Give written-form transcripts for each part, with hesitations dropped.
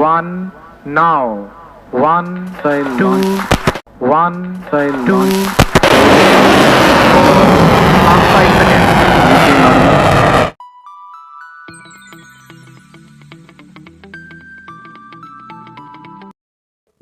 1 now 1 2 1 2 5 seconds.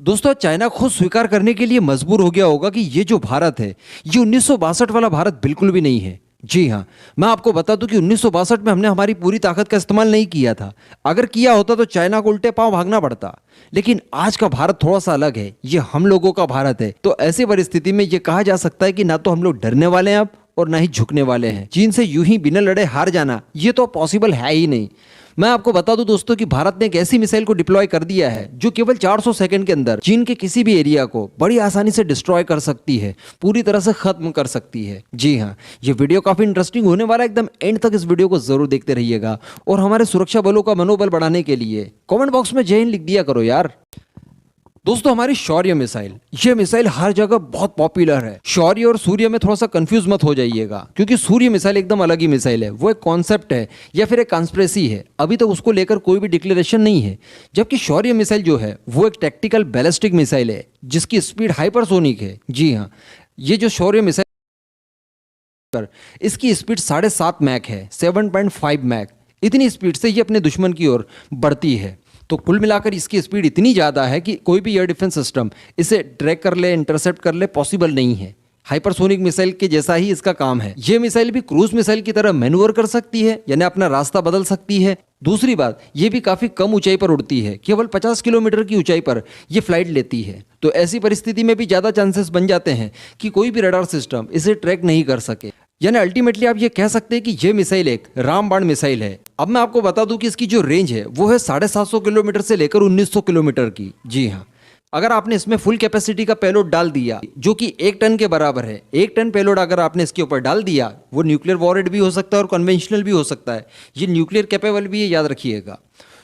दोस्तों China खुद स्वीकार करने के लिए मजबूर हो गया होगा कि ये जो भारत है ये 1962 वाला भारत बिल्कुल भी नहीं है। जी हाँ, मैं आपको बता दूं कि 1962 में हमने हमारी पूरी ताकत का इस्तेमाल नहीं किया था। अगर किया होता तो चाइना को उल्टे पांव भागना पड़ता। लेकिन आज का भारत थोड़ा सा अलग है, ये हम लोगों का भारत है। तो ऐसी परिस्थिति में ये कहा जा सकता है कि ना तो हम लोग डरने वाले हैं अब और ना ही झुकने वाले हैं। चीन से यूं ही बिना लड़े हार जाना ये तो पॉसिबल है ही नहीं। मैं आपको बता दूं दोस्तों कि भारत ने एक ऐसी मिसाइल को डिप्लॉय कर दिया है जो केवल 400 सेकंड के अंदर चीन के किसी भी एरिया को बड़ी आसानी से डिस्ट्रॉय कर सकती है, पूरी तरह से खत्म कर सकती है। जी हाँ, ये वीडियो काफी इंटरेस्टिंग होने वाला है, एकदम एंड तक इस वीडियो को जरूर देखते रहिएगा। और हमारे सुरक्षा बलों का मनोबल बढ़ाने के लिए कमेंट बॉक्स में जय हिंद लिख दिया करो यार। दोस्तों हमारी शौर्य मिसाइल, ये मिसाइल हर जगह बहुत पॉपुलर है। शौर्य और सूर्य में थोड़ा सा कंफ्यूज मत हो जाइएगा, क्योंकि सूर्य मिसाइल एकदम अलग ही मिसाइल है। वो एक कॉन्सेप्ट है या फिर एक कॉन्स्पिरेसी है, अभी तक उसको लेकर कोई भी डिक्लेरेशन नहीं है। जबकि शौर्य मिसाइल जो है वो एक टैक्टिकल बैलिस्टिक मिसाइल है जिसकी स्पीड हाइपरसोनिक है। जी हाँ, ये जो शौर्य मिसाइल, इसकी स्पीड 7.5 मैक है, 7.5 मैक। इतनी स्पीड से ये अपने दुश्मन की ओर बढ़ती है। तो कुल मिलाकर इसकी स्पीड इतनी ज़्यादा है कि कोई भी एयर डिफेंस सिस्टम इसे ट्रैक कर ले, इंटरसेप्ट कर ले, पॉसिबल नहीं है। हाइपरसोनिक मिसाइल के जैसा ही इसका काम है। ये मिसाइल भी क्रूज मिसाइल की तरह मैन्यूवर कर सकती है, यानी अपना रास्ता बदल सकती है। दूसरी बात, ये भी काफ़ी कम ऊंचाई पर उड़ती है, केवल 50 किलोमीटर की ऊंचाई पर ये फ्लाइट लेती है। तो ऐसी परिस्थिति में भी ज़्यादा चांसेस बन जाते हैं कि कोई भी रडार सिस्टम इसे ट्रैक नहीं कर सके। यानी अल्टीमेटली आप ये कह सकते हैं कि ये मिसाइल एक रामबाण मिसाइल है। अब मैं आपको बता दूं कि इसकी जो रेंज है वो है 750 किलोमीटर से लेकर 1900 किलोमीटर की। जी हाँ, अगर आपने इसमें फुल कैपेसिटी का पेलोड डाल दिया जो कि 1 टन के बराबर है, 1 टन पेलोड अगर आपने इसके ऊपर डाल दिया, वो न्यूक्लियर वॉरहेड भी हो सकता है और कन्वेंशनल भी हो सकता है। ये न्यूक्लियर कैपेबल भी है, याद रखिएगा।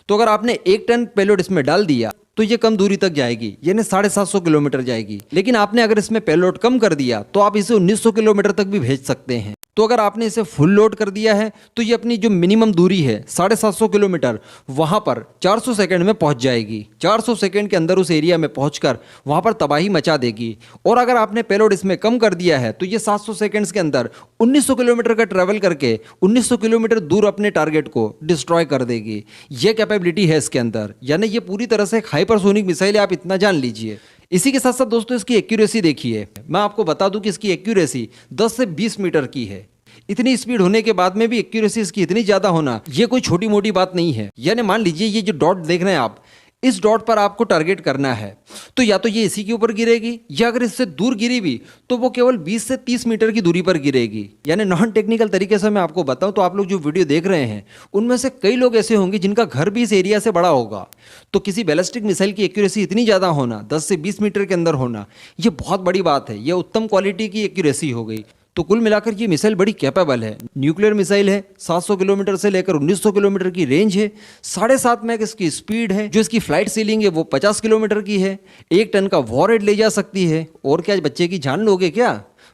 तो अगर आपने 1 टन पेलोड इसमें डाल दिया तो ये कम दूरी तक जाएगी, यानी 750 किलोमीटर जाएगी। लेकिन आपने अगर इसमें पेलोड कम कर दिया तो आप इसे 1900 किलोमीटर तक भी भेज सकते हैं। तो अगर आपने इसे फुल लोड कर दिया है तो ये अपनी जो मिनिमम दूरी है 750 किलोमीटर, वहां पर 400 सेकंड में पहुंच जाएगी। 400 सेकंड के अंदर उस एरिया में पहुंचकर वहां पर तबाही मचा देगी। और अगर आपने पेलोड इसमें कम कर दिया है तो ये 700 सेकंड्स के अंदर 1900 किलोमीटर का ट्रैवल करके 1900 किलोमीटर दूर अपने टारगेट को डिस्ट्रॉय कर देगी। ये कैपेबिलिटी है इसके अंदर, यानी ये पूरी तरह से एक हाइपरसोनिक मिसाइल है, आप इतना जान लीजिए। इसी के साथ साथ दोस्तों इसकी एक्यूरेसी देखिए। मैं आपको बता दूं कि इसकी एक्यूरेसी 10 से 20 मीटर की है। इतनी स्पीड होने के बाद में भी एक्यूरेसी इसकी इतनी ज्यादा होना ये कोई छोटी मोटी बात नहीं है। यानी मान लीजिए ये जो डॉट देख रहे हैं आप, इस डॉट पर आपको टारगेट करना है तो या तो ये इसी के ऊपर गिरेगी, या अगर इससे दूर गिरी भी तो वो केवल 20 से 30 मीटर की दूरी पर गिरेगी। यानी नॉन टेक्निकल तरीके से मैं आपको बताऊं तो आप लोग जो वीडियो देख रहे हैं उनमें से कई लोग ऐसे होंगे जिनका घर भी इस एरिया से बड़ा होगा। तो किसी बैलिस्टिक मिसाइल की एक्यूरेसी इतनी ज़्यादा होना, 10 से 20 मीटर के अंदर होना, ये बहुत बड़ी बात है। ये उत्तम क्वालिटी की एक्यूरेसी हो गई। तो कुल मिलाकर ये मिसाइल बड़ी कैपेबल है। न्यूक्लियर मिसाइल है, 700 किलोमीटर से लेकर 1900 किलोमीटर की रेंज है, 7.5 मैक इसकी स्पीड है, जो इसकी फ्लाइट सीलिंग है वो 50 किलोमीटर की है, 1 टन का वॉरहेड ले जा सकती है। और क्या बच्चे की जान लोगे क्या?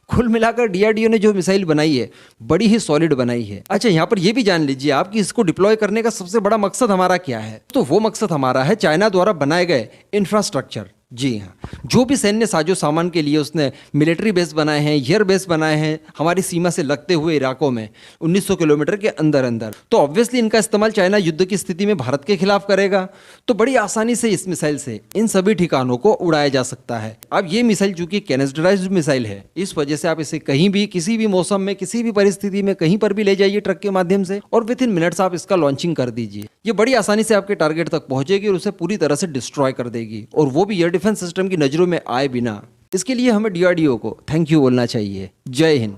कुल मिलाकर डीआरडीओ ने जो मिसाइल बनाई है बड़ी ही सॉलिड बनाई है। अच्छा, यहाँ पर ये भी जान लीजिए आप कि इसको डिप्लॉय करने का सबसे बड़ा मकसद हमारा क्या है। तो वो मकसद हमारा है चाइना द्वारा बनाए गए इंफ्रास्ट्रक्चर। जी हाँ, जो भी सैन्य साजो सामान के लिए उसने मिलिट्री बेस बनाए हैं, एयर बेस बनाए हैं हमारी सीमा से लगते हुए इलाकों में 1900 किलोमीटर के अंदर अंदर, तो ऑब्वियसली इनका इस्तेमाल चाइना युद्ध की स्थिति में भारत के खिलाफ करेगा। तो बड़ी आसानी से इस मिसाइल से इन सभी ठिकानों को उड़ाया जा सकता है। अब ये मिसाइल चूंकि कैनेस्टराइज्ड मिसाइल है, इस वजह से आप इसे कहीं भी, किसी भी मौसम में, किसी भी परिस्थिति में, कहीं पर भी ले जाइए ट्रक के माध्यम से और विद इन मिनट्स आप इसका लॉन्चिंग कर दीजिए। ये बड़ी आसानी से आपके टारगेट तक पहुंचेगी और उसे पूरी तरह से डिस्ट्रॉय कर देगी, और वो भी एयर डिफेंस सिस्टम की नजरों में आए बिना। इसके लिए हमें डीआरडीओ को थैंक यू बोलना चाहिए। जय हिंद।